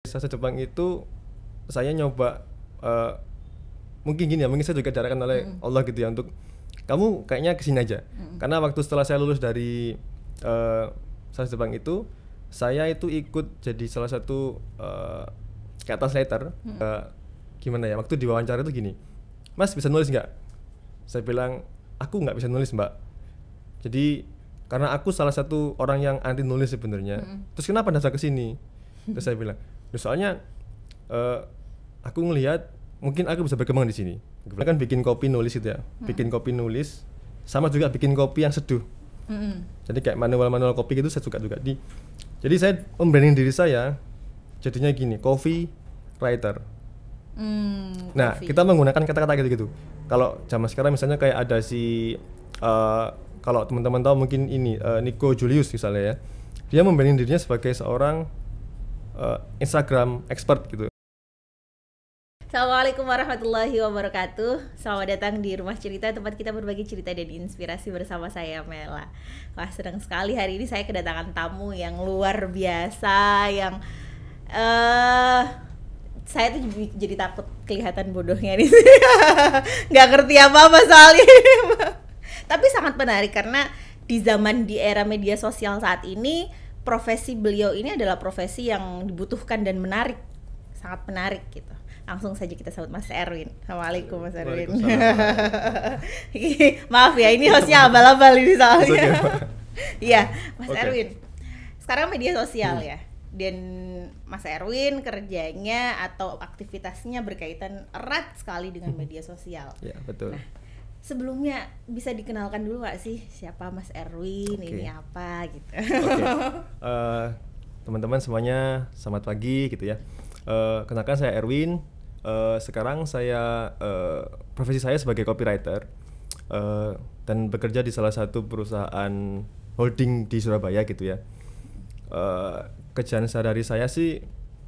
Sasa Jepang itu saya nyoba mungkin gini ya, mungkin saya juga diarahkan oleh Allah gitu ya untuk kamu kayaknya kesini aja. Karena waktu setelah saya lulus dari Sasa Jepang itu, saya itu ikut jadi salah satu kayak translator. Gimana ya, waktu diwawancara itu gini, Mas bisa nulis nggak? Saya bilang aku nggak bisa nulis Mbak. Jadi karena aku salah satu orang yang anti nulis sebenarnya. Terus kenapa datang ke sini? Terus saya bilang, soalnya aku ngelihat mungkin aku bisa berkembang di sini. Kan bikin kopi nulis gitu ya, bikin kopi nulis, sama juga bikin kopi yang seduh. Jadi kayak manual kopi gitu saya suka juga. Jadi saya membranding diri saya, jadinya gini, coffee writer. Nah, kita menggunakan kata-kata gitu-gitu. Kalau zaman sekarang misalnya kayak ada si kalau teman-teman tahu mungkin ini Nico Julius misalnya ya, dia membranding dirinya sebagai seorang Instagram expert gitu. Assalamualaikum warahmatullahi wabarakatuh. Selamat datang di Rumah Cerita, tempat kita berbagi cerita dan inspirasi bersama saya Mela. Wah, senang sekali hari ini saya kedatangan tamu yang luar biasa, yang saya tuh jadi takut kelihatan bodohnya di sini. Nggak ngerti apa-apa soal ini. Tapi sangat menarik karena di era media sosial saat ini, profesi beliau ini adalah profesi yang dibutuhkan dan menarik, sangat menarik gitu. Langsung saja kita sambut Mas Erwin. Assalamualaikum Mas Erwin. Maaf ya, ini hostnya abal-abal ini soalnya. Iya, Mas Erwin. Sekarang media sosial ya. Dan Mas Erwin kerjanya atau aktivitasnya berkaitan erat sekali dengan media sosial. Ya, betul. Nah, sebelumnya bisa dikenalkan dulu nggak sih siapa Mas Erwin, ini apa gitu. Teman-teman semuanya selamat pagi gitu ya. Kenalkan saya Erwin. Sekarang saya profesi saya sebagai copywriter dan bekerja di salah satu perusahaan holding di Surabaya gitu ya. Kerjaan sehari-hari saya sih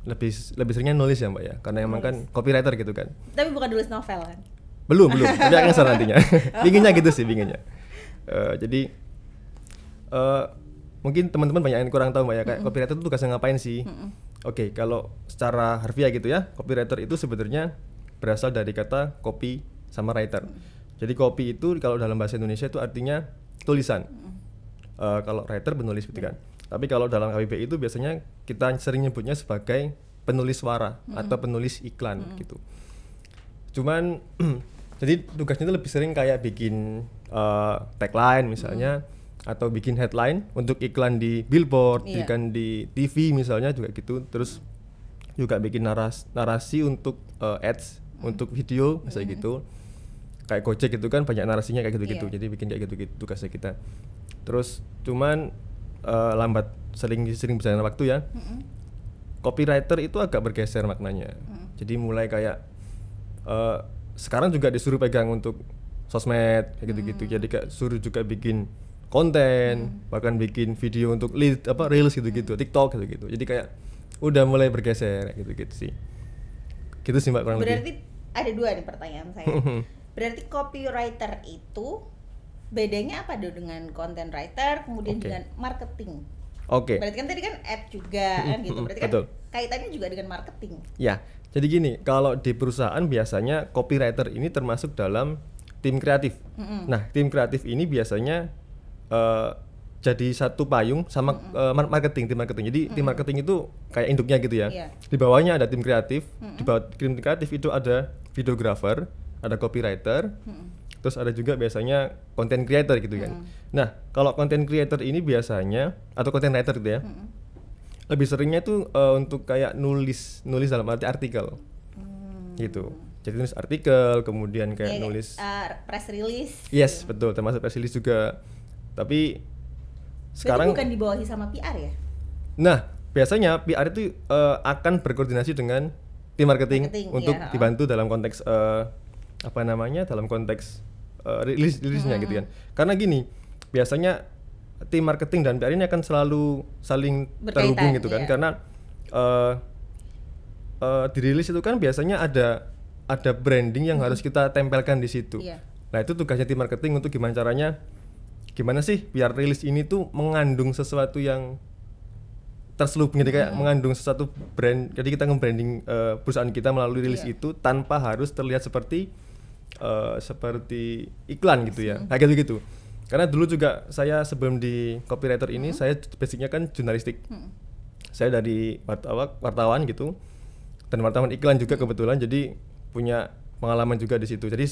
lebih seringnya nulis ya Mbak ya, karena emang kan copywriter gitu kan. Tapi bukan nulis novel kan? Belum, tapi akan salah nantinya. Pinginnya gitu sih, pinginnya. Jadi mungkin teman-teman banyak yang kurang tahu Mbak ya, kayak copywriter itu tugasnya ngapain sih? Oke, kalau secara harfiah gitu ya, copywriter itu sebenarnya berasal dari kata copy sama writer. Jadi copy itu kalau dalam bahasa Indonesia itu artinya tulisan. Kalau writer penulis gitu kan. Tapi kalau dalam KBBI itu biasanya kita sering nyebutnya sebagai penulis suara atau penulis iklan gitu. Cuman jadi tugasnya itu lebih sering kayak bikin tagline misalnya, atau bikin headline untuk iklan di billboard, iklan di TV misalnya juga gitu. Terus juga bikin narasi untuk ads, untuk video misalnya gitu. Kayak Gojek gitu kan banyak narasinya kayak gitu-gitu. Jadi bikin kayak gitu-gitu tugasnya kita. Terus cuman sering berjalan waktu ya. Copywriter itu agak bergeser maknanya. Jadi mulai kayak sekarang juga disuruh pegang untuk sosmed kayak gitu-gitu. Jadi kayak suruh juga bikin konten, bahkan bikin video untuk reels gitu-gitu, TikTok gitu-gitu. Jadi kayak udah mulai bergeser gitu-gitu sih. Gitu sih Mbak kurang lebih. Berarti ada dua nih pertanyaan saya. Berarti copywriter itu bedanya apa dengan content writer kemudian dengan marketing? Berarti kan tadi kan ad juga kan gitu. Berarti kan kaitannya juga dengan marketing. Ya. Jadi gini, kalau di perusahaan biasanya copywriter ini termasuk dalam tim kreatif. Nah, tim kreatif ini biasanya jadi satu payung sama tim marketing. Jadi tim marketing itu kayak induknya gitu ya. Di bawahnya ada tim kreatif. Di bawah tim kreatif itu ada videographer, ada copywriter, terus ada juga biasanya content creator gitu kan. Nah, kalau content creator ini biasanya atau content writer gitu ya, lebih seringnya itu untuk kayak nulis dalam arti artikel gitu. Jadi nulis artikel, kemudian kayak nulis press release. Yes, betul, termasuk press release juga. Tapi sekarang bukan dibawahi sama PR ya? Nah, biasanya PR itu akan berkoordinasi dengan tim marketing untuk dibantu dalam konteks dalam konteks rilisnya gitu kan. Karena gini, biasanya tim marketing dan PR ini akan selalu saling terhubung gitu kan. Karena di rilis itu kan biasanya ada branding yang harus kita tempelkan di situ. Nah, itu tugasnya tim marketing untuk gimana sih biar rilis ini tuh mengandung sesuatu yang terselubung, jadi kayak mengandung sesuatu brand. Jadi kita nge-branding perusahaan kita melalui rilis itu tanpa harus terlihat seperti iklan gitu ya, kayak gitu. Karena dulu juga saya sebelum di copywriter ini saya basicnya kan jurnalistik. Saya dari wartawan gitu, dan wartawan iklan juga kebetulan, jadi punya pengalaman juga di situ. Jadi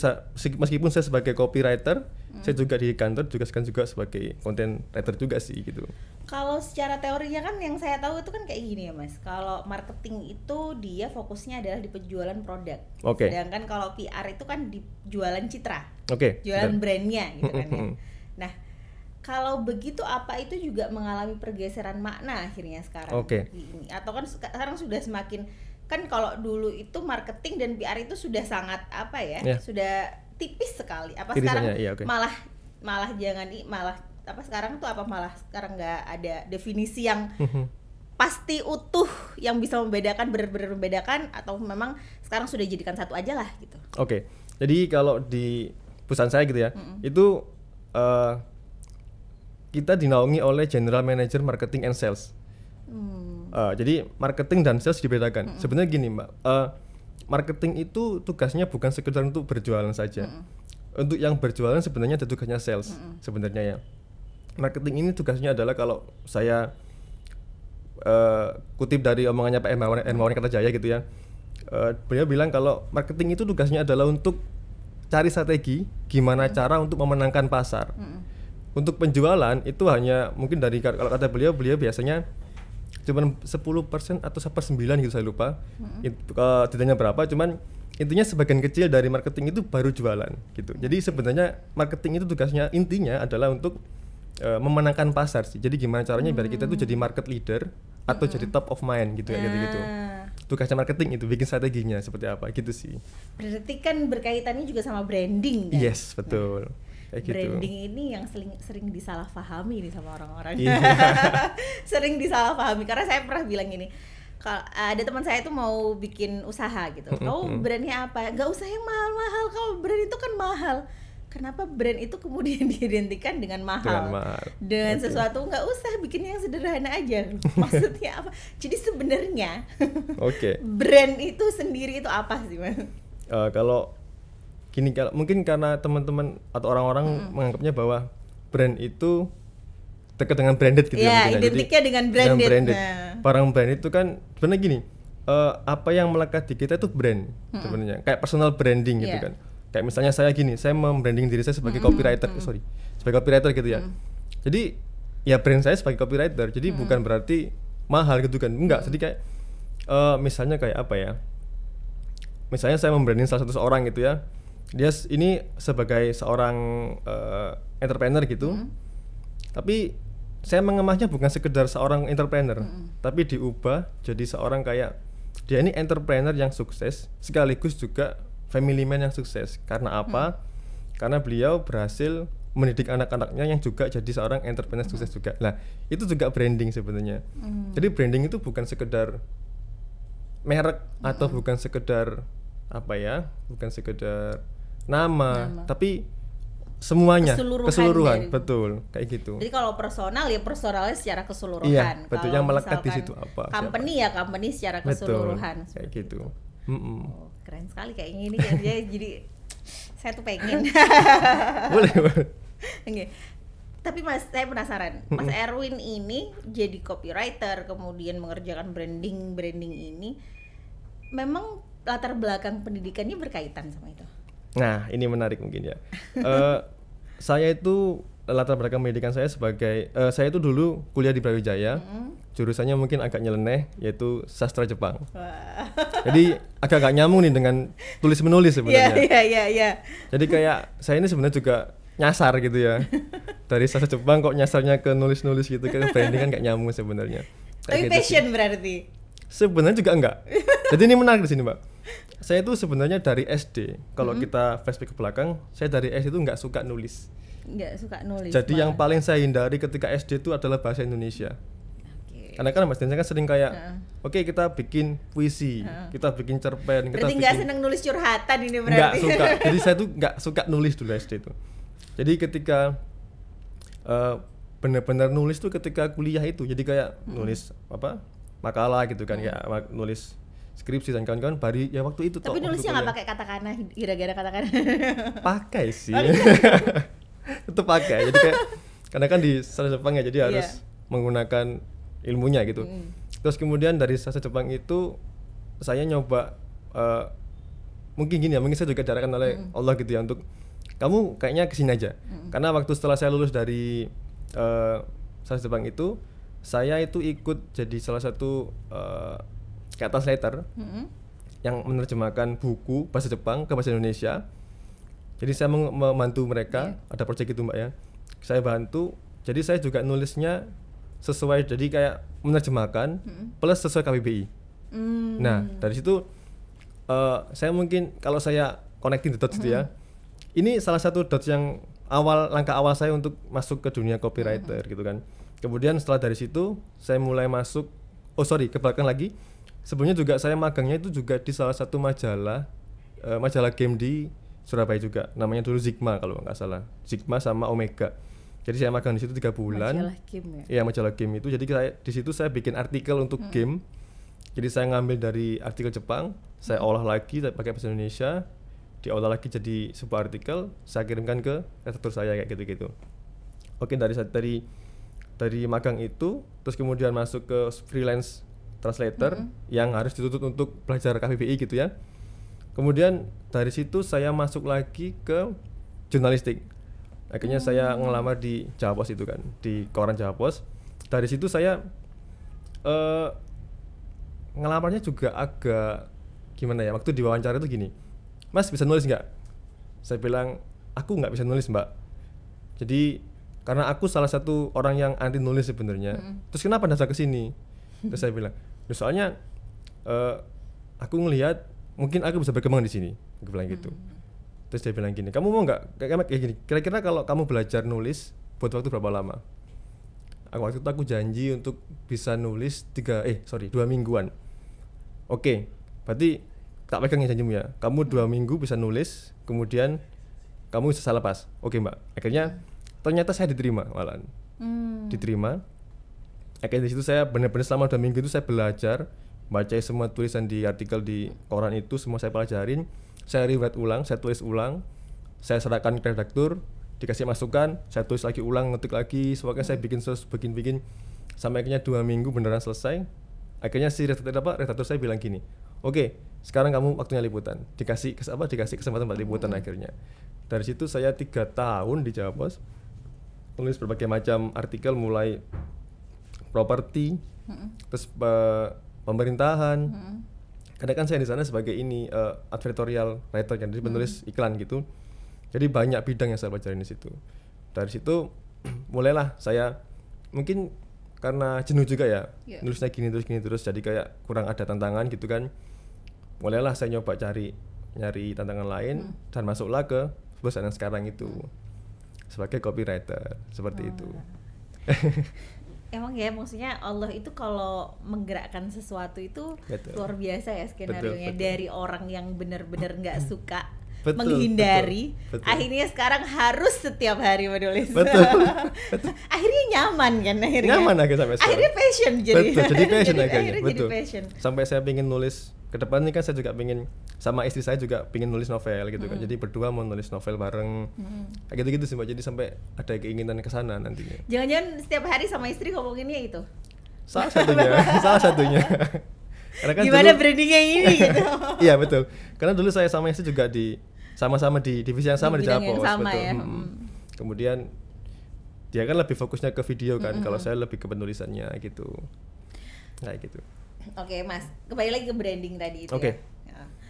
meskipun saya sebagai copywriter, saya juga di kantor juga sebagai content writer juga sih gitu. Kalau secara teorinya kan yang saya tahu itu kan kayak gini ya Mas. Kalau marketing itu dia fokusnya adalah di penjualan produk. Sedangkan kalau PR itu kan di jualan citra. Jualan brandnya gitu kan ya. Nah, kalau begitu apa itu juga mengalami pergeseran makna akhirnya sekarang ini? Atau kan sekarang sudah semakin, kan kalau dulu itu marketing dan PR itu sudah sangat sudah tipis sekali. Apa sekarang malah sekarang tuh malah sekarang nggak ada definisi yang pasti utuh yang bisa membedakan, benar-benar membedakan, atau memang sekarang sudah jadikan satu aja lah gitu. Jadi kalau di perusahaan saya gitu ya, itu kita dinaungi oleh General Manager Marketing and Sales. Jadi marketing dan sales dibedakan. Sebenarnya gini Mbak, marketing itu tugasnya bukan sekedar untuk berjualan saja. Untuk yang berjualan sebenarnya ada tugasnya sales sebenarnya ya. Marketing ini tugasnya adalah, kalau saya kutip dari omongannya Pak Hermawan Kertajaya gitu ya, beliau bilang kalau marketing itu tugasnya adalah untuk cari strategi gimana cara untuk memenangkan pasar. Untuk penjualan itu hanya mungkin dari, kalau kata beliau biasanya cuman 10% atau 1/9 gitu, saya lupa detailnya berapa, cuman intinya sebagian kecil dari marketing itu baru jualan gitu. Jadi sebenarnya marketing itu tugasnya intinya adalah untuk memenangkan pasar sih. Jadi gimana caranya biar kita itu jadi market leader atau jadi top of mind gitu ya, gitu. Tugasnya marketing itu bikin strateginya seperti apa gitu sih. Berarti kan berkaitannya juga sama branding kan? Yes, betul. Branding ini yang sering disalahpahami nih sama orang-orang. Sering disalahpahami karena saya pernah bilang gini, kalau ada teman saya tuh mau bikin usaha gitu, brandnya apa? Gak usah yang mahal-mahal, kalau brand itu kan mahal. Kenapa brand itu kemudian diidentikan dengan mahal? Dengan sesuatu, nggak usah bikin yang sederhana aja. Maksudnya apa? Jadi sebenarnya brand itu sendiri itu apa sih Mas? Kalau gini, mungkin karena teman-teman atau orang-orang menganggapnya bahwa brand itu dekat dengan branded gitu ya. Identiknya dengan branded. Barang brand itu kan sebenarnya gini, apa yang melekat di kita itu brand sebenarnya, kayak personal branding gitu kan. Kayak misalnya saya membranding diri saya sebagai copywriter, sebagai copywriter gitu ya. Jadi ya brand saya sebagai copywriter, jadi bukan berarti mahal gitu kan, enggak. Jadi kayak misalnya kayak apa ya, misalnya saya membranding salah satu seorang gitu ya, dia ini sebagai seorang entrepreneur gitu, tapi saya mengemasnya bukan sekedar seorang entrepreneur, tapi diubah jadi seorang kayak dia ini entrepreneur yang sukses sekaligus juga family man yang sukses. Karena apa? Karena beliau berhasil mendidik anak-anaknya yang juga jadi seorang entrepreneur sukses juga. Nah, itu juga branding sebenarnya. Jadi branding itu bukan sekedar merek atau bukan sekedar bukan sekedar nama. Tapi semuanya, keseluruhan betul, kayak gitu. Jadi kalau personal ya personalnya secara keseluruhan. Iya, betul. Yang melekat di situ apa? Company ya company secara keseluruhan. Betul, kayak gitu. Oh, keren sekali kayak gini kan. Jadi saya tuh pengen. boleh. Tapi Mas, saya penasaran. Mas Erwin ini jadi copywriter, kemudian mengerjakan branding ini, memang latar belakang pendidikannya berkaitan sama itu? Nah, ini menarik mungkin ya. Saya itu latar belakang pendidikan saya sebagai saya itu dulu kuliah di Brawijaya. Jurusannya mungkin agak nyeleneh, yaitu sastra Jepang. Jadi agak nyambung nih dengan tulis menulis sebenarnya. Iya. Jadi kayak saya ini sebenarnya juga nyasar gitu ya. Dari sastra Jepang kok nyasarnya ke nulis gitu, ke branding kan gak nyambung sebenarnya. Tapi gitu passion sih. Berarti? Sebenarnya juga enggak. Jadi ini menarik di sini, Mbak. Saya itu sebenarnya dari SD, kalau kita flashback ke belakang, saya dari SD itu nggak suka nulis. Jadi malah yang paling saya hindari ketika SD itu adalah bahasa Indonesia. Karena kan Mas Densa kan sering kayak, oke, kita bikin puisi, kita bikin cerpen. Berarti nggak seneng nulis curhatan ini berarti? Nggak suka. Jadi saya tuh nggak suka nulis dulu SD itu. Jadi ketika benar-benar nulis tuh ketika kuliah itu. Jadi kayak nulis apa makalah gitu kan, kayak nulis skripsi dan kawan-kawan ya waktu itu. Tapi nulisnya nggak pakai katakana, gara-gara katakana? Pakai sih. Itu pakai. Jadi kayak karena kan di sastra Jepang ya, jadi harus menggunakan ilmunya gitu. Terus kemudian dari sastra Jepang itu saya nyoba mungkin gini ya, mungkin saya juga diarahkan oleh Allah gitu ya, untuk kamu kayaknya kesini aja. Karena waktu setelah saya lulus dari sastra Jepang itu, saya itu ikut jadi salah satu kayak translator yang menerjemahkan buku bahasa Jepang ke bahasa Indonesia. Jadi saya membantu mereka, ada proyek itu Mbak ya. Saya bantu, jadi saya juga nulisnya sesuai, jadi kayak menerjemahkan plus sesuai KBBI. Nah dari situ saya mungkin kalau saya connecting the dots gitu ya, ini salah satu dots yang langkah awal saya untuk masuk ke dunia copywriter gitu kan. Kemudian setelah dari situ saya mulai masuk, ke belakang lagi. Sebelumnya juga saya magangnya itu juga di salah satu majalah game di Surabaya juga, namanya dulu Zigma kalau nggak salah, Zigma sama Omega. Jadi saya magang di situ 3 bulan. Majalah game ya? Iya, majalah game itu. Jadi di situ saya bikin artikel untuk game. Jadi saya ngambil dari artikel Jepang, saya olah lagi pakai bahasa Indonesia, diolah lagi jadi sebuah artikel, saya kirimkan ke redaktur saya kayak gitu-gitu. Oke, dari magang itu, terus kemudian masuk ke freelance translator yang harus dituntut untuk belajar KBBI gitu ya. Kemudian dari situ saya masuk lagi ke jurnalistik. Akhirnya saya ngelamar di Jawa Pos itu kan, di koran Jawa Pos. Dari situ saya ngelamarnya juga agak gimana ya, waktu diwawancara itu gini, Mas bisa nulis nggak? Saya bilang, aku nggak bisa nulis Mbak. Jadi karena aku salah satu orang yang anti nulis sebenarnya. Terus kenapa daftar ke sini? Terus saya bilang, soalnya aku ngelihat mungkin aku bisa berkembang di sini. Aku bilang gitu. Terus dia bilang gini, kamu mau nggak kayak gini? Kira-kira kalau kamu belajar nulis buat waktu berapa lama? Waktu itu aku janji untuk bisa nulis 2 mingguan. Oke, berarti tak pegang ya janjimu ya. Kamu 2 minggu bisa nulis, kemudian kamu bisa lepas. Oke Mbak. Akhirnya ternyata saya diterima malahan. Diterima. Akhirnya di situ saya benar-benar selama 2 minggu itu saya belajar, baca semua tulisan di artikel di koran itu, semua saya pelajarin. Saya rewrite ulang, saya tulis ulang, saya serahkan ke redaktur, dikasih masukan, saya tulis lagi ulang, ngetik lagi, semuanya saya bikin sampai akhirnya 2 minggu beneran selesai. Akhirnya si redaktur saya bilang gini, oke, sekarang kamu waktunya liputan, dikasih kesempatan buat liputan. Akhirnya dari situ saya 3 tahun di Jawa Pos, tulis berbagai macam artikel, mulai properti, terus pemerintahan. Karena kan saya di sana sebagai advertorial writer, jadi penulis iklan gitu. Jadi banyak bidang yang saya pelajarin di situ. Dari situ mulailah saya, mungkin karena jenuh juga ya, nulisnya gini terus, jadi kayak kurang ada tantangan gitu kan. Mulailah saya nyoba nyari tantangan lain, dan masuklah ke perusahaan yang sekarang itu sebagai copywriter, seperti itu. Emang ya, maksudnya Allah itu kalau menggerakkan sesuatu itu luar biasa ya skenarionya. Dari orang yang benar-benar nggak suka, menghindari, akhirnya sekarang harus setiap hari menulis. Akhirnya nyaman kan, nyaman sampai sekarang. Akhirnya passion jadi passion akhirnya. jadi passion. Sampai saya pengen nulis ke depan ini kan, saya juga pengen, sama istri saya juga pengen nulis novel gitu kan. Jadi berdua mau nulis novel bareng. Kayak gitu-gitu sih Mbak. Jadi sampai ada keinginan ke sana nantinya. Jangan-jangan setiap hari sama istri ngomonginnya itu? Salah satunya. Karena kan gimana brandingnya ini gitu. Iya betul. Karena dulu saya sama istri juga sama-sama di divisi yang sama di Jawa Pos, betul. Ya. Kemudian dia kan lebih fokusnya ke video kan, kalau saya lebih ke penulisannya gitu. Kayak gitu. Oke Mas, kembali lagi ke branding tadi itu ya.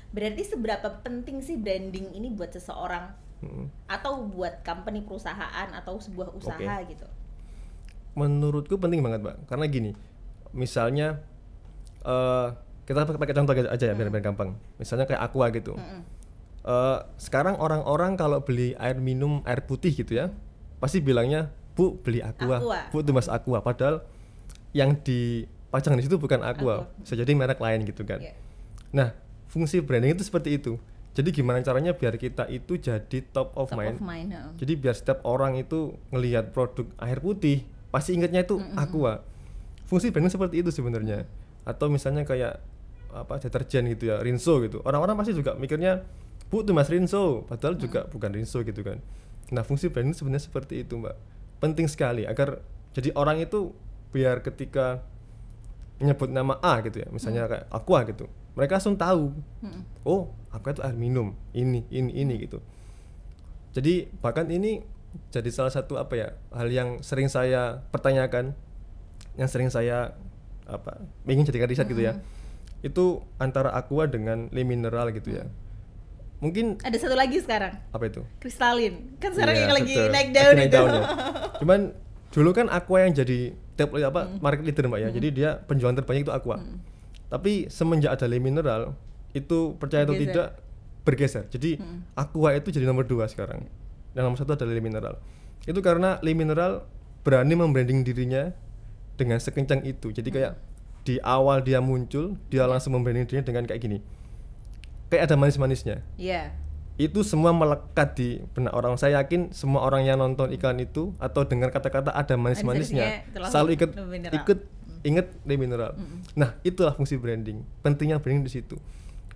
Berarti seberapa penting sih branding ini buat seseorang atau buat company, perusahaan, atau sebuah usaha gitu? Menurutku penting banget Mbak, karena gini, misalnya kita pakai contoh aja ya biar gampang. Misalnya kayak Aqua gitu. Sekarang orang-orang kalau beli air minum, air putih gitu ya, pasti bilangnya, Bu beli Aqua. Bu tumbas Aqua, padahal yang dipajang di situ bukan Aqua, bisa jadi merek lain gitu kan. Nah, fungsi branding itu seperti itu. Jadi gimana caranya biar kita itu jadi top of mind. Jadi biar setiap orang itu ngelihat produk air putih, pasti ingatnya itu Aqua. Fungsi branding seperti itu sebenarnya. Atau misalnya kayak deterjen gitu ya, Rinso gitu. Orang-orang pasti juga mikirnya Bu tuh Mas Rinso, padahal juga bukan Rinso gitu kan. Nah, fungsi branding sebenarnya seperti itu, Mbak. Penting sekali agar jadi orang itu biar ketika menyebut nama A gitu ya, misalnya kayak Aqua gitu, mereka langsung tahu, oh Aqua itu air minum, ini gitu. Jadi bahkan ini jadi salah satu hal yang sering saya pertanyakan, yang sering saya ingin jadikan riset gitu ya, itu antara Aqua dengan Le Mineral gitu ya. Mungkin ada satu lagi sekarang. Apa itu? Kristalin. Kan sekarang Iya, yang lagi betul. naik daun Naik itu. daun ya. Cuman dulu kan Aqua yang jadi market leader Mbak ya. Jadi dia penjualan terbanyak itu Aqua. Tapi semenjak ada Le Mineral itu percaya atau tidak bergeser. Jadi Aqua itu jadi nomor 2 sekarang. Dan nomor 1 adalah Le Mineral. Itu karena Le Mineral berani membranding dirinya dengan sekencang itu. Jadi kayak di awal dia muncul, dia langsung membranding dirinya dengan kayak gini. Kayak ada manis-manisnya. Iya. Itu semua melekat di benak orang. Saya yakin semua orang yang nonton iklan itu atau dengar kata-kata ada manis-manisnya selalu inget Le Mineral. Nah, itulah fungsi branding. Pentingnya branding di situ.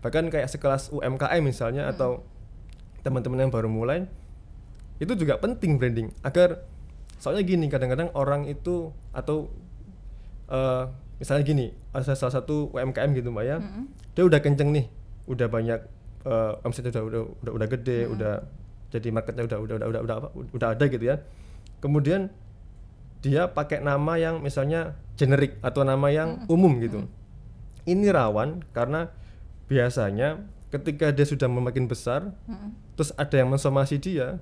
Bahkan kayak sekelas UMKM misalnya atau teman-teman yang baru mulai, itu juga penting branding agar soalnya gini, kadang-kadang orang itu atau misalnya gini, ada salah satu UMKM gitu Mbak ya. Dia udah kenceng nih, udah banyak omset udah gede, udah jadi marketnya udah ada gitu ya. Kemudian dia pakai nama yang misalnya generik atau nama yang umum gitu. Ini rawan karena biasanya ketika dia sudah makin besar, terus ada yang mensomasi dia,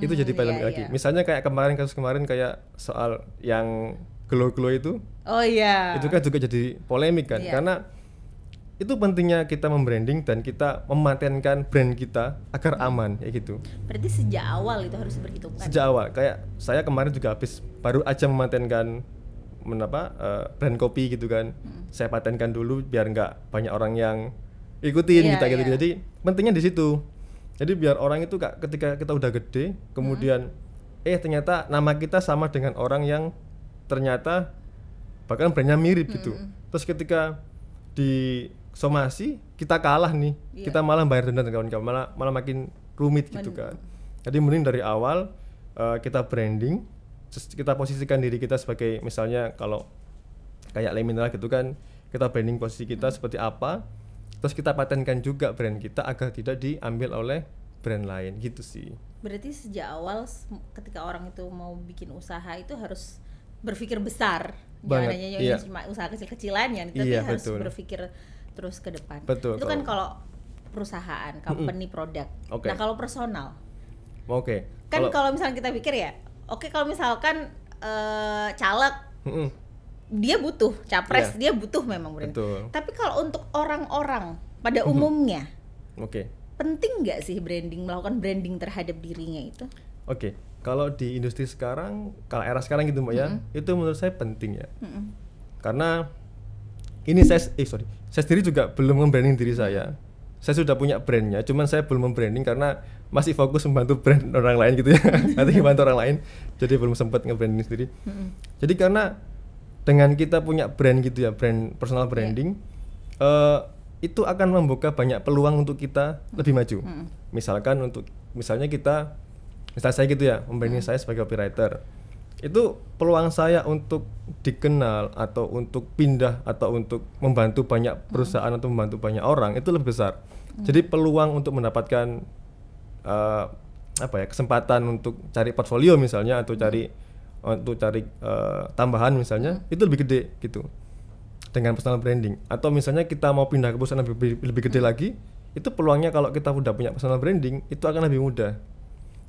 itu jadi polemik lagi. Misalnya kayak kasus kemarin kayak soal yang glow itu. Oh iya. Itu kan juga jadi polemik kan, karena itu pentingnya kita membranding dan kita mematenkan brand kita agar aman kayak gitu. Berarti sejak awal itu harus diperhitungkan. Sejak awal, kayak saya kemarin juga baru aja mematenkan brand kopi gitu kan. Saya patenkan dulu biar nggak banyak orang yang ikutin gitu. Jadi pentingnya di situ. Jadi biar orang itu ketika kita udah gede, kemudian ternyata nama kita sama dengan orang yang ternyata bahkan brandnya mirip gitu. Terus ketika di somasi kita kalah nih, kita malah bayar denda dan kawan-kawan, malah makin rumit gitu kan. Jadi mending dari awal kita branding, kita posisikan diri kita sebagai misalnya kalau kayak Le Mineral gitu kan, kita branding posisi kita seperti apa, terus kita patenkan juga brand kita agar tidak diambil oleh brand lain gitu sih. Berarti sejak awal ketika orang itu mau bikin usaha itu harus berpikir besar, jangan hanya cuma usaha kecil-kecilan ya, tapi harus berpikir terus ke depan. Betul, itu kan kalau perusahaan, company, produk. Nah kalau personal, kan kalau misalnya kita pikir ya, kalau misalkan caleg, dia butuh capres, dia butuh memang branding. Tapi kalau untuk orang-orang pada umumnya, penting nggak sih melakukan branding terhadap dirinya itu? Kalau di industri sekarang, kalau era sekarang gitu Mbak ya, itu menurut saya penting ya. Karena ini saya sendiri juga belum membranding diri saya. Saya sudah punya brandnya, cuman saya belum membranding karena masih fokus membantu brand orang lain gitu ya. Nanti membantu orang lain, jadi belum sempat nge-branding sendiri. Jadi karena dengan kita punya brand gitu ya, brand personal branding, itu akan membuka banyak peluang untuk kita lebih maju. Misalnya saya gitu ya, membranding saya sebagai copywriter, itu peluang saya untuk dikenal atau untuk pindah atau untuk membantu banyak perusahaan atau membantu banyak orang itu lebih besar. Jadi peluang untuk mendapatkan kesempatan untuk cari portfolio misalnya atau cari tambahan misalnya, itu lebih gede gitu dengan personal branding. Atau misalnya kita mau pindah ke perusahaan lebih gede lagi, itu peluangnya kalau kita udah punya personal branding itu akan lebih mudah.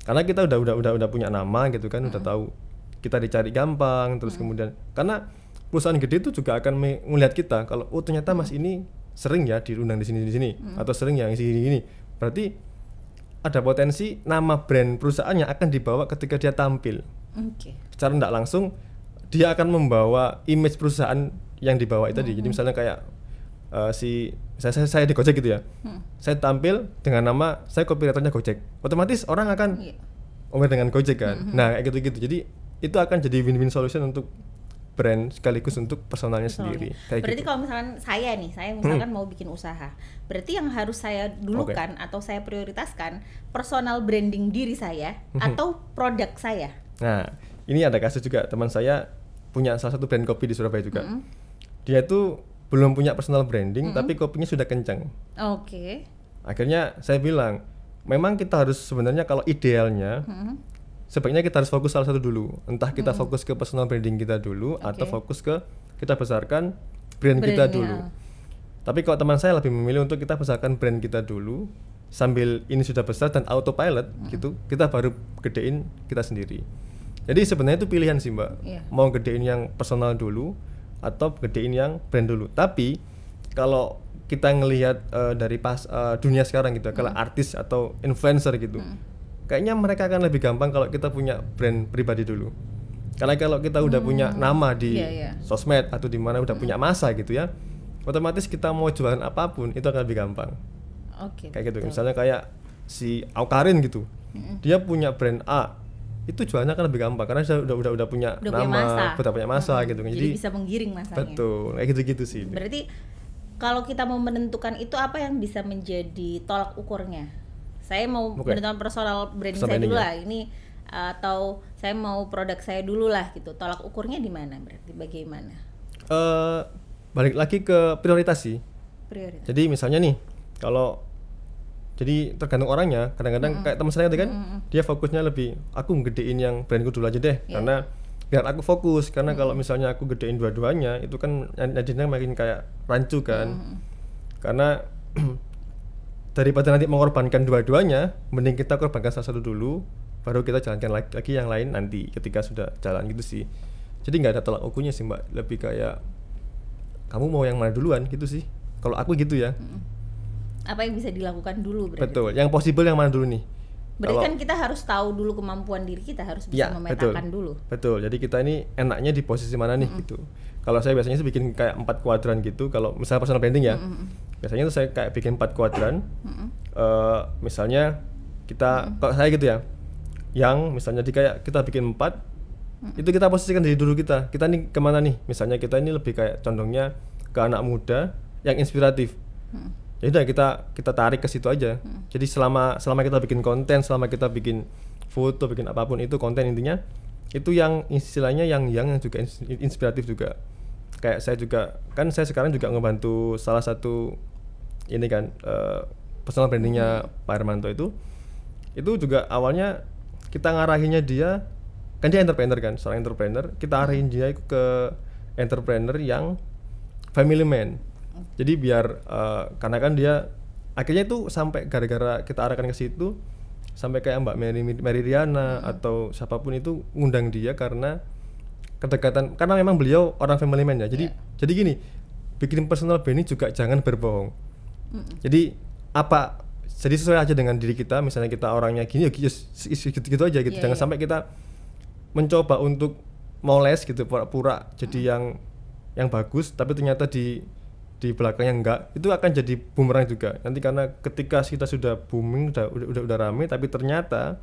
Karena kita udah punya nama gitu kan, udah tahu kita dicari gampang, terus kemudian karena perusahaan gede itu juga akan melihat kita kalau ternyata Mas ini sering ya diundang di sini atau sering yang ini, berarti ada potensi nama brand perusahaannya akan dibawa ketika dia tampil. Secara tidak langsung dia akan membawa image perusahaan yang dibawa itu tadi. Jadi misalnya kayak saya di Gojek gitu ya, saya tampil dengan nama saya copywriternya Gojek, otomatis orang akan aware dengan Gojek kan. Nah kayak gitu-gitu. Jadi itu akan jadi win-win solution untuk brand sekaligus untuk personalnya sendiri. Kayak Berarti gitu. kalau misalkan saya misalkan mau bikin usaha, berarti yang harus saya dulukan atau saya prioritaskan personal branding diri saya atau produk saya. Nah, ini ada kasus juga teman saya punya salah satu brand kopi di Surabaya juga. Dia tuh belum punya personal branding tapi kopinya sudah kencang. Oke. Akhirnya saya bilang, memang kita harus sebenarnya kalau idealnya sebaiknya kita harus fokus salah satu dulu. Entah kita fokus ke personal branding kita dulu atau fokus ke kita besarkan brand kita dulu. Tapi kalau teman saya lebih memilih untuk kita besarkan brand kita dulu sambil ini sudah besar dan autopilot gitu, kita baru gedein kita sendiri. Jadi sebenarnya itu pilihan sih Mbak. Mau gedein yang personal dulu atau gedein yang brand dulu. Tapi kalau kita ngelihat dari dunia sekarang gitu, kalau artis atau influencer gitu, kayaknya mereka akan lebih gampang kalau kita punya brand pribadi dulu. Karena kalau kita udah punya nama di sosmed atau di mana udah punya masa gitu ya, otomatis kita mau jualan apapun itu akan lebih gampang. Kayak gitu. Misalnya kayak si Aukarin gitu, dia punya brand A, itu jualannya akan lebih gampang karena dia udah punya nama, udah punya masa gitu. Jadi bisa menggiring masanya. Betul, kayak gitu-gitu sih. Berarti kalau kita mau menentukan itu apa yang bisa menjadi tolak ukurnya? Saya mau menentukan personal branding saya dulu lah ini, atau saya mau produk saya dulu lah gitu. Tolak ukurnya di mana berarti bagaimana? Balik lagi ke prioritas sih. Prioritas. Jadi misalnya nih, kalau jadi tergantung orangnya. Kadang-kadang kayak teman saya tadi kan, dia fokusnya lebih aku gedein yang brandku dulu aja deh, karena biar aku fokus. Karena kalau misalnya aku gedein dua-duanya, itu kan jadinya makin kayak rancu kan. Karena daripada nanti mengorbankan dua-duanya, mending kita korbankan salah satu dulu, baru kita jalankan lagi yang lain nanti ketika sudah jalan gitu sih. Jadi nggak ada tolak ukurnya sih Mbak, lebih kayak kamu mau yang mana duluan gitu sih. Kalau aku gitu ya. Apa yang bisa dilakukan dulu berarti? Betul, yang possible yang mana dulu nih? Berarti kan kita harus tahu dulu kemampuan diri kita, harus bisa memetakan dulu. Betul, jadi kita ini enaknya di posisi mana nih gitu. Kalau saya biasanya sih bikin kayak 4 kuadran gitu, kalau misalnya personal branding ya. Biasanya tuh saya kayak bikin 4 kuadran. Misalnya kita, kalau saya gitu ya, yang misalnya kayak kita bikin 4, itu kita posisikan dari dulu kita nih kemana nih. Misalnya kita ini lebih kayak condongnya ke anak muda yang inspiratif. Ya udah kita tarik ke situ aja. Jadi selama kita bikin konten, selama kita bikin foto, bikin apapun itu konten intinya itu yang istilahnya yang juga inspiratif juga. Kayak saya juga kan saya sekarang juga ngebantu salah satu ini kan personal brandingnya Pak Hermanto itu juga awalnya kita ngarahinnya dia kan dia entrepreneur kan, seorang entrepreneur, kita arahin dia ke entrepreneur yang family man. Jadi biar karena kan dia akhirnya itu sampai gara-gara kita arahkan ke situ sampai kayak Mbak Mary Riana atau siapapun itu ngundang dia karena kedekatan, karena memang beliau orang family man ya. Jadi gini, bikin personal branding juga jangan berbohong. Jadi sesuai aja dengan diri kita, misalnya kita orangnya gini ya gitu aja gitu. Jangan sampai kita mencoba untuk moles gitu, pura-pura jadi yang bagus tapi ternyata di belakangnya enggak, itu akan jadi bumerang juga nanti. Karena ketika kita sudah booming, udah rame, tapi ternyata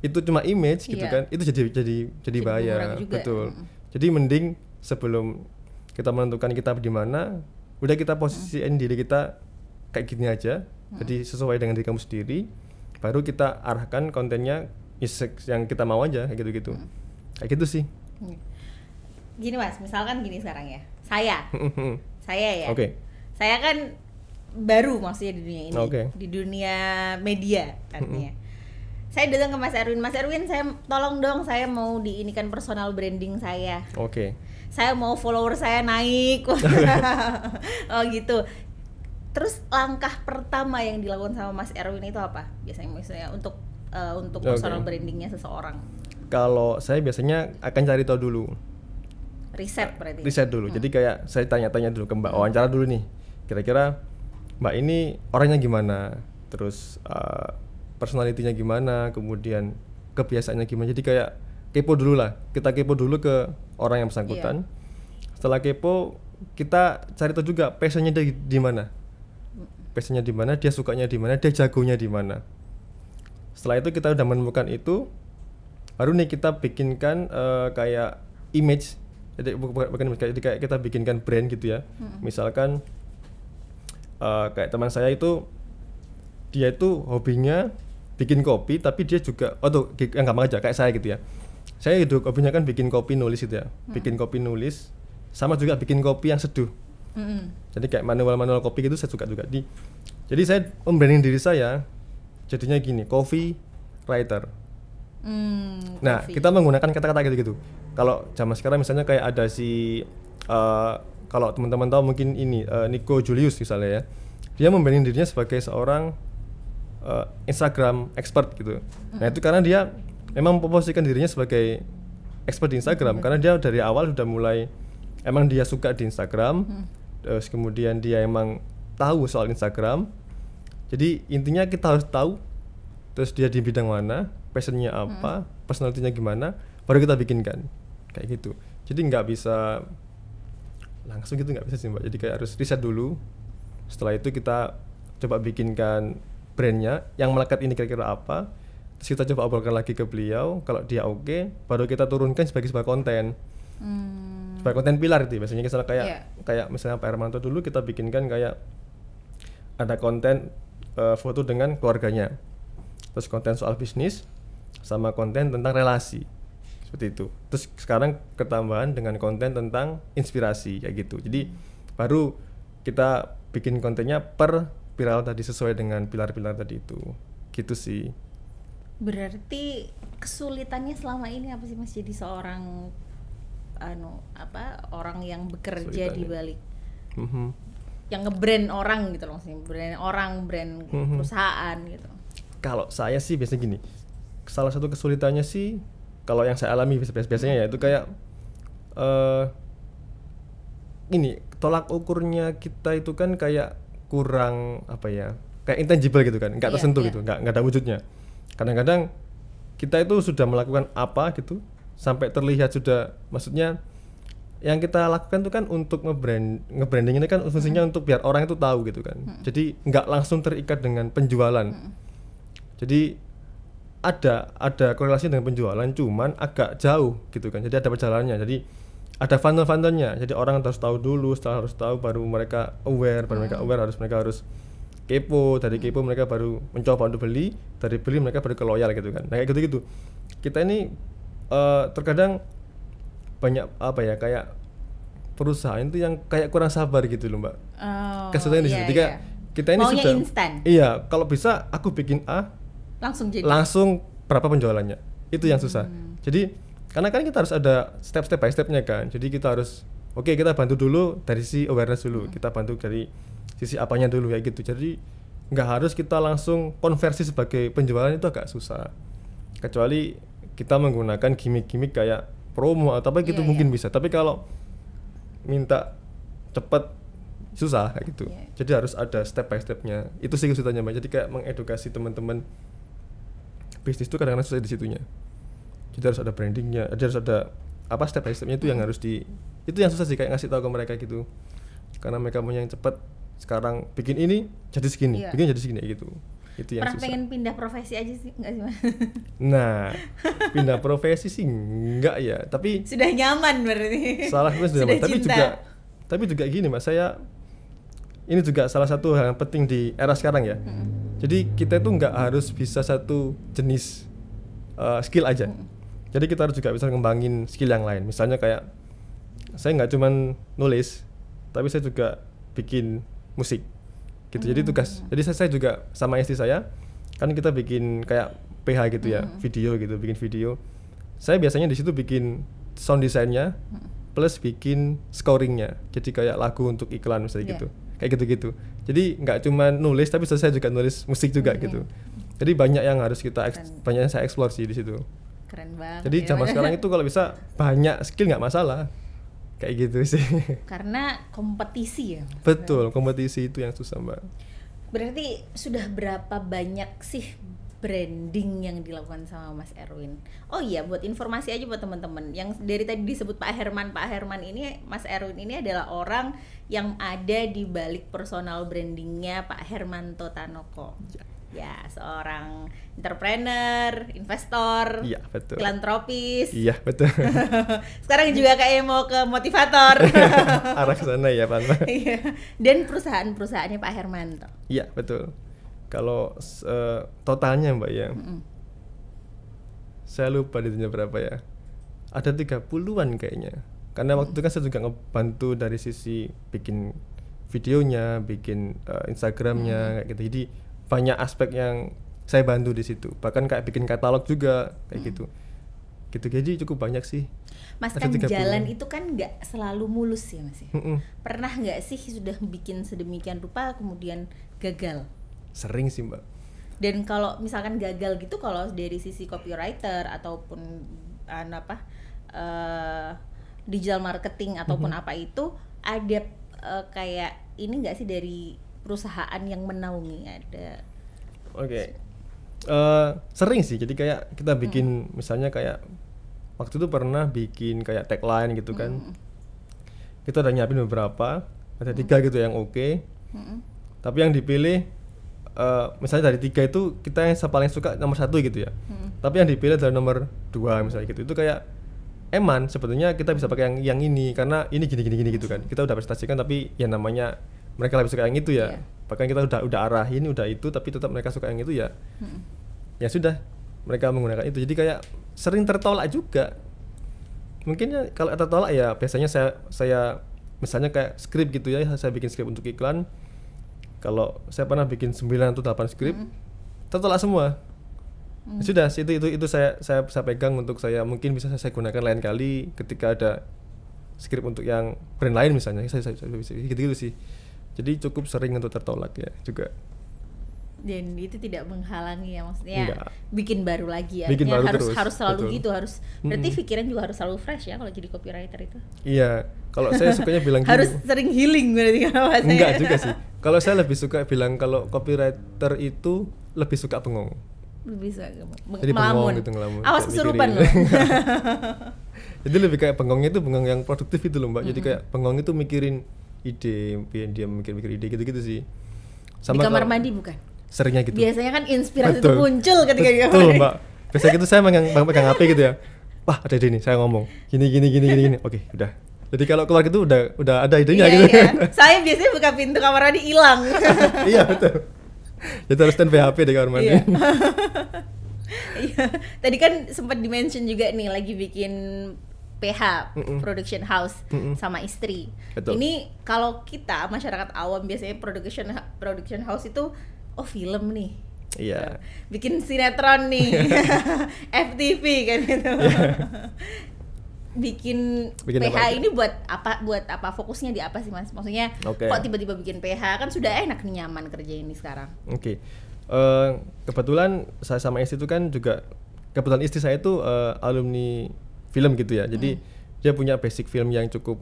itu cuma image gitu kan, itu jadi bahaya. Betul. Jadi mending sebelum kita menentukan kita di mana, udah kita posisiin diri kita kayak gini aja, jadi sesuai dengan diri kamu sendiri, baru kita arahkan kontennya yang kita mau aja kayak gitu. Kayak gitu sih. Gini Mas, misalkan gini sekarang ya, saya ya. Saya kan baru maksudnya di dunia ini, di dunia media artinya. Saya datang ke Mas Erwin, saya tolong dong, saya mau diinikan personal branding saya. Saya mau follower saya naik. Oh gitu. Terus langkah pertama yang dilakukan sama Mas Erwin itu apa? Biasanya untuk personal brandingnya seseorang. Kalau saya biasanya akan cari tahu dulu. Riset dulu. Jadi kayak saya tanya-tanya dulu ke Mbak, wawancara dulu nih. Kira-kira Mbak ini orangnya gimana? Terus personalitinya gimana? Kemudian kebiasaannya gimana? Jadi kayak kepo dulu lah. Kita kepo dulu ke orang yang bersangkutan. Setelah kepo, kita cari tahu juga passionnya dia di mana. Passionnya di mana? Dia sukanya di mana? Dia jagonya di mana? Setelah itu kita udah menemukan itu, baru nih kita bikinkan kayak image, jadi bukan kayak kita bikinkan brand gitu ya. Misalkan kayak teman saya itu, dia itu hobinya bikin kopi, tapi dia juga gampang aja kayak saya gitu ya. Saya itu hobinya kan bikin kopi nulis gitu ya, bikin kopi nulis, sama juga bikin kopi yang seduh. Jadi kayak manual kopi gitu saya suka juga. Jadi saya membranding diri saya, jadinya gini, coffee writer. Nah, kita menggunakan kata-kata gitu-gitu. Kalau zaman sekarang misalnya kayak ada kalau teman-teman tahu mungkin ini Nico Julius misalnya ya, dia membranding dirinya sebagai seorang Instagram expert gitu. Nah itu karena dia memang memposisikan dirinya sebagai expert di Instagram, karena dia dari awal sudah mulai emang dia suka di Instagram, terus kemudian dia emang tahu soal Instagram. Jadi intinya kita harus tahu, terus dia di bidang mana, passionnya apa, personality-nya gimana, baru kita bikinkan kayak gitu. Jadi nggak bisa langsung gitu, nggak bisa sih Mbak. Jadi kayak harus riset dulu. Setelah itu kita coba bikinkan brandnya yang melekat ini kira-kira apa. Terus kita coba obrolkan lagi ke beliau. Kalau dia oke, baru kita turunkan sebagai sebuah konten. Sebagai konten pilar itu biasanya misalnya kayak misalnya Pak Hermanto dulu kita bikinkan kayak ada konten foto dengan keluarganya, terus konten soal bisnis, sama konten tentang relasi, seperti itu. Terus sekarang ketambahan dengan konten tentang inspirasi kayak gitu. Jadi baru kita bikin kontennya per pilar tadi sesuai dengan pilar-pilar tadi itu, gitu sih. Berarti kesulitannya selama ini apa sih Mas jadi seorang orang yang bekerja di balik yang nge-brand orang gitu loh, maksudnya brand orang, brand perusahaan gitu. Kalau saya sih biasanya gini, salah satu kesulitannya sih kalau yang saya alami biasanya ya itu kayak ini tolak ukurnya kita itu kan kayak kurang kayak intangible gitu kan, nggak tersentuh gitu, nggak ada wujudnya. Kadang-kadang kita itu sudah melakukan apa gitu sampai terlihat sudah, maksudnya yang kita lakukan itu kan untuk nge-branding ini kan fungsinya untuk biar orang itu tahu gitu kan. Jadi nggak langsung terikat dengan penjualan. Jadi ada korelasi dengan penjualan, cuman agak jauh gitu kan. Jadi ada perjalanannya. Jadi ada funnel-funnelnya. Jadi orang harus tahu dulu, setelah harus tahu baru mereka aware, mereka harus kepo, dari kepo mereka baru mencoba untuk beli, dari beli mereka baru ke loyal gitu kan. Nah kayak gitu-gitu. Kita ini terkadang banyak kayak perusahaan itu yang kayak kurang sabar gitu loh Mbak. Kesulitan di situ. Kita ini maunya sudah instan. Iya, kalau bisa aku bikin A langsung berapa penjualannya. Itu yang susah. Jadi karena kan kita harus ada step by stepnya kan. Jadi kita harus kita bantu dulu dari sisi awareness dulu. Kita bantu dari sisi apanya dulu kayak gitu. Jadi nggak harus kita langsung konversi sebagai penjualan, itu agak susah. Kecuali kita menggunakan gimmick-gimmick kayak promo atau apa gitu mungkin bisa. Tapi kalau minta cepat susah kayak gitu. Jadi harus ada step by stepnya. Itu sih kesulitannya Mbak. Jadi kayak mengedukasi teman-teman bisnis itu kadang-kadang susah di situnya. Jadi harus ada brandingnya, harus ada step by stepnya itu yang harus itu yang susah sih, kayak ngasih tahu ke mereka gitu. Karena mereka mau yang cepat, sekarang bikin ini jadi segini, bikin jadi segini gitu. Itu yang susah. Pernah pengen pindah profesi aja sih, enggak sih Mas? Nah, pindah profesi sih enggak ya, tapi sudah nyaman berarti. Salah sudah nyaman, tapi juga gini Mas, saya ini juga salah satu hal yang penting di era sekarang ya. Jadi kita itu nggak harus bisa satu jenis skill aja. Jadi kita harus juga bisa ngembangin skill yang lain. Misalnya kayak saya nggak cuman nulis, tapi saya juga bikin musik gitu. Jadi tugas. Jadi saya juga sama istri saya kan kita bikin kayak PH gitu ya, video gitu, bikin video. Saya biasanya di situ bikin sound design-nya plus bikin scoring-nya. Jadi kayak lagu untuk iklan misalnya gitu. Kayak gitu-gitu. Jadi nggak cuma nulis, tapi saya juga nulis musik juga gitu. Jadi banyak yang harus banyak yang saya eksplor sih di situ. Keren banget. Jadi zaman sekarang itu kalau bisa banyak skill nggak masalah. Kayak gitu sih. Karena kompetisi ya. Betul, kompetisi itu yang susah Mbak. Berarti sudah berapa banyak sih branding yang dilakukan sama Mas Erwin? Oh iya, buat informasi aja buat teman-teman yang dari tadi disebut Pak Herman ini, Mas Erwin ini adalah orang yang ada di balik personal brandingnya Pak Hermanto Tanoko. Ya, seorang entrepreneur, investor, Iya, betul. filantropis. Iya, betul. Sekarang juga kayak mau ke motivator. Arah ke sana ya, Pak. Iya. Dan perusahaannya Pak Hermanto. Iya, betul. Kalau totalnya Mbak ya, saya lupa ditunya berapa ya. Ada 30-an kayaknya. Karena waktu itu kan saya juga ngebantu dari sisi bikin videonya, bikin Instagramnya kayak gitu. Jadi banyak aspek yang saya bantu di situ. Bahkan kayak bikin katalog juga kayak gitu. Gitu, jadi cukup banyak sih. Mas, Ada kan 30-an. jalan itu kan nggak selalu mulus ya Mas ya? Mm-mm. Pernah nggak sih sudah bikin sedemikian rupa kemudian gagal? Sering sih Mbak. Dan kalau misalkan gagal gitu, kalau dari sisi copywriter ataupun digital marketing ataupun apa itu, ada kayak ini nggak sih dari perusahaan yang menaungi, ada? Oke. Sering sih. Jadi kayak kita bikin misalnya kayak waktu itu pernah bikin kayak tagline gitu kan. Kita udah nyiapin beberapa, ada 3 gitu yang oke. Tapi yang dipilih misalnya dari 3 itu kita yang paling suka nomor 1 gitu ya. Tapi yang dipilih dari nomor 2 misalnya gitu. Itu kayak sebetulnya kita bisa pakai yang ini karena ini gini gitu kan. Kita udah presentasikan tapi ya namanya mereka lebih suka yang itu ya. Iya. Bahkan kita udah arahin, udah itu, tapi tetap mereka suka yang itu ya. Ya sudah, mereka menggunakan itu. Jadi kayak sering tertolak juga. Mungkin ya, kalau tertolak ya biasanya saya misalnya kayak skrip gitu ya, saya bikin skrip untuk iklan. Kalau saya pernah bikin 9 atau 8 skrip, tertolak semua. Ya sudah, itu saya pegang untuk saya mungkin bisa saya gunakan lain kali ketika ada skrip untuk yang brand lain misalnya. Saya bisa gitu sih. Jadi cukup sering untuk tertolak ya juga. Dan itu tidak menghalangi ya, maksudnya Enggak. bikin baru lagi ya. Bikin baru terus, harus selalu betul. gitu, harus berarti pikiran juga harus selalu fresh ya kalau jadi copywriter itu. Iya, kalau saya sukanya bilang gini. Harus sering healing berarti kan bahasanya. Enggak juga sih. Kalau saya lebih suka bilang kalau copywriter itu lebih suka bengong. Lebih suka Jadi melamun. bengong gitu, ngelamun. Awas Kayak kesurupan mikirin. loh. Jadi lebih kayak bengongnya itu bengong yang produktif itu loh Mbak. Jadi kayak bengong itu mikirin ide, dia mikir-mikir ide gitu-gitu sih. Di kamar kalau- mandi bukan? Seringnya gitu. Biasanya kan inspirasi itu Betul. muncul ketika di kamar Betul mandi. Mbak. Biasanya gitu saya pegang HP gitu ya. Wah, ada ide nih, saya ngomong. Gini. Oke, udah. Jadi kalau keluar gitu udah ada idenya Iya, gitu. iya. Saya biasanya buka pintu kamar mandi hilang. Iya, betul. Jadi harus stand HP di kamar mandi. Iya. Iya. Tadi kan sempat di-mention juga nih lagi bikin PH, production house sama istri. Betul. Ini kalau kita masyarakat awam biasanya production house itu film nih. Iya. Bikin sinetron nih. FTV kan gitu. Bikin Bikin PH apa aja? ini buat apa? Fokusnya di apa sih Mas? Maksudnya Oke. kok tiba-tiba bikin PH, kan sudah enak nih, nyaman kerja ini sekarang. Oke. Kebetulan saya sama istri itu kan juga kebetulan istri saya itu alumni film gitu ya. Jadi dia punya basic film yang cukup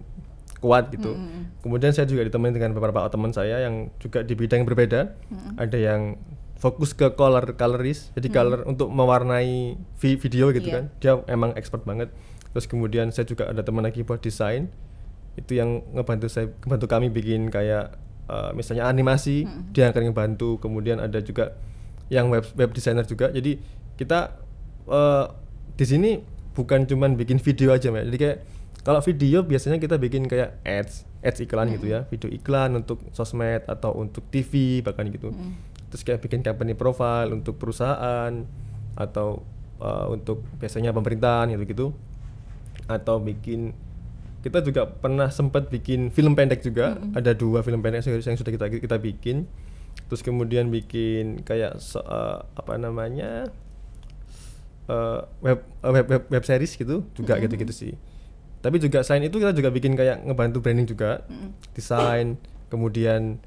kuat gitu. Kemudian saya juga ditemani dengan beberapa teman saya yang juga di bidang yang berbeda. Ada yang fokus ke colorist, jadi color untuk mewarnai video gitu Iya. kan. Dia emang expert banget. Terus kemudian saya juga ada teman lagi buat desain. Itu yang ngebantu kami bikin kayak misalnya animasi, dia akan ngebantu. Kemudian ada juga yang web designer juga. Jadi kita di sini bukan cuman bikin video aja, Mbak. Jadi kayak kalau video biasanya kita bikin kayak ads iklan gitu ya, video iklan untuk sosmed atau untuk TV bahkan gitu. Terus kayak bikin company profile untuk perusahaan atau untuk biasanya pemerintahan gitu-gitu. Atau kita juga pernah sempat bikin film pendek juga. Ada 2 film pendek yang sudah kita bikin. Terus kemudian bikin kayak web series gitu juga gitu-gitu sih. Tapi juga selain itu kita juga bikin kayak ngebantu branding juga, desain, kemudian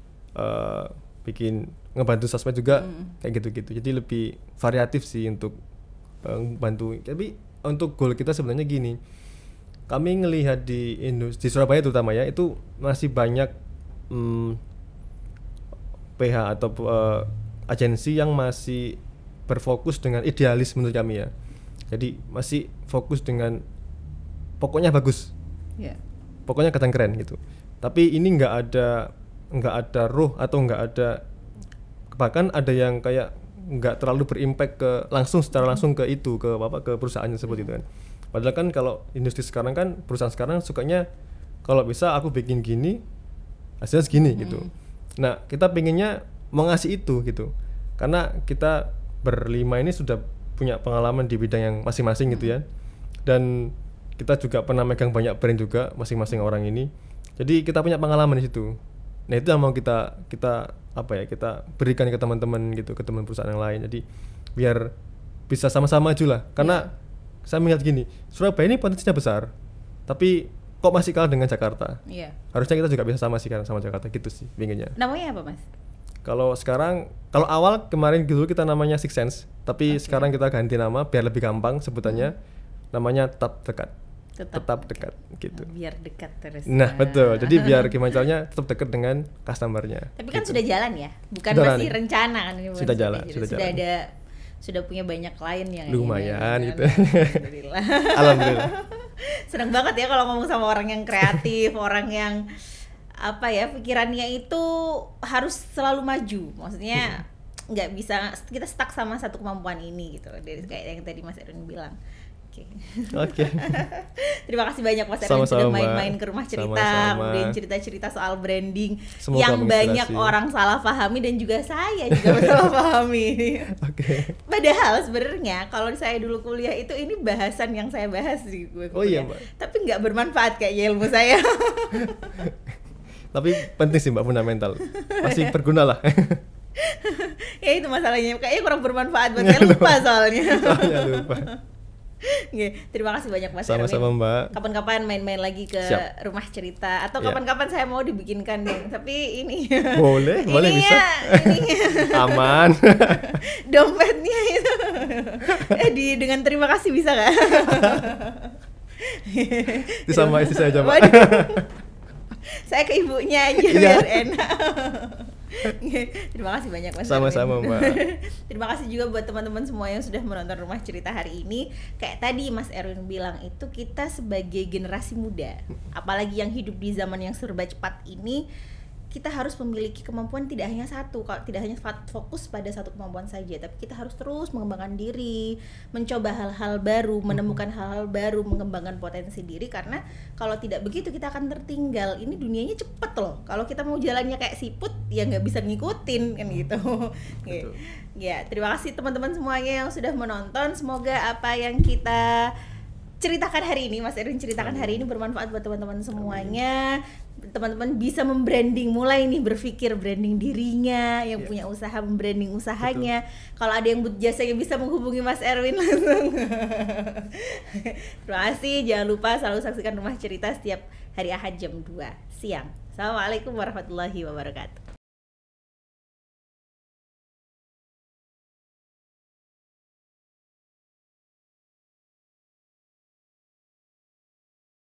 bikin ngebantu sosmed juga kayak gitu-gitu. Jadi lebih variatif sih untuk bantu. Tapi untuk goal kita sebenarnya gini. Kami ngelihat di Surabaya terutama ya, itu masih banyak PH atau agensi yang masih berfokus dengan idealis menurut kami ya. Jadi masih fokus dengan pokoknya bagus, pokoknya keren gitu. Tapi ini nggak ada ruh atau nggak ada, bahkan ada yang kayak nggak terlalu berimpact ke langsung secara langsung ke itu, ke apa, ke perusahaan tersebut gitu kan. Padahal kan kalau industri sekarang kan, perusahaan sekarang sukanya kalau bisa aku bikin gini hasilnya segini gitu. Nah kita pengennya mengasih itu gitu, karena kita berlima ini sudah punya pengalaman di bidang yang masing-masing gitu ya, dan kita juga pernah megang banyak brand juga masing-masing orang ini, jadi kita punya pengalaman di situ. Nah itu yang mau kita apa ya, kita berikan ke teman-teman gitu, ke teman perusahaan yang lain, jadi biar bisa sama-sama maju lah. Karena saya melihat gini, Surabaya ini potensinya besar, tapi kok masih kalah dengan Jakarta. Harusnya kita juga bisa sama sih kan sama Jakarta gitu sih pinginnya. Namanya apa Mas? Kalau sekarang, kalau awal kemarin dulu kita namanya Six Sense, tapi sekarang kita ganti nama biar lebih gampang sebutannya, namanya Tetap Dekat. Tetap dekat gitu. Biar dekat terus. Nah betul, jadi biar gimana caranya tetap dekat dengan customernya. Tapi kan gitu. Sudah jalan ya, bukan Jalan. masih rencana kan? Sudah jalan, sudah punya banyak klien yang lumayan gitu. Alhamdulillah. Alhamdulillah. Seneng banget ya kalau ngomong sama orang yang kreatif, orang yang apa ya, pikirannya itu harus selalu maju. Maksudnya nggak bisa kita stuck sama satu kemampuan ini gitu. Dari kayak yang tadi Mas Erwin bilang. Oke. Terima kasih banyak Mas Erwin sudah main-main ke Rumah Cerita, kemudian cerita-cerita soal branding. Semoga yang banyak orang salah pahami dan juga saya juga salah pahami. Padahal sebenarnya kalau saya dulu kuliah itu ini bahasan yang saya bahas di gue kuliah. Oh iya Mbak. Tapi nggak bermanfaat kayaknya ilmu saya. Tapi penting sih Mbak, fundamental. Pasti berguna lah. Ya itu masalahnya, kayaknya kurang bermanfaat buat saya, lupa soalnya. Lupa. Terima kasih banyak Mas Erwin. Sama-sama Mbak. Kapan-kapan main-main lagi ke Rumah Cerita, atau kapan-kapan saya mau dibikinkan deh. Tapi ini boleh bisa. Aman. Dompetnya itu dengan terima kasih bisa nggak? Itu sama istri saya aja Mbak. Saya ke ibunya aja biar enak. Terima kasih banyak Mas. Sama-sama Mbak. Terima kasih juga buat teman-teman semua yang sudah menonton Rumah Cerita hari ini. Kayak tadi Mas Erwin bilang, itu kita sebagai generasi muda, apalagi yang hidup di zaman yang serba cepat ini, kita harus memiliki kemampuan tidak hanya satu, tidak hanya fokus pada satu kemampuan saja, tapi kita harus terus mengembangkan diri, mencoba hal-hal baru, menemukan hal-hal baru, mengembangkan potensi diri, karena kalau tidak begitu kita akan tertinggal. Ini dunianya cepet loh, kalau kita mau jalannya kayak siput ya nggak bisa ngikutin kan gitu. Ya, terima kasih teman-teman semuanya yang sudah menonton. Semoga apa yang kita ceritakan hari ini, Mas Erwin ceritakan hari ini bermanfaat buat teman-teman semuanya. Teman-teman bisa membranding, mulai nih berpikir branding dirinya, yang punya usaha membranding usahanya. Kalau ada yang butuh jasanya bisa menghubungi Mas Erwin langsung. Terima kasih, jangan lupa selalu saksikan Rumah Cerita setiap hari Ahad jam 2 siang. Assalamualaikum warahmatullahi wabarakatuh.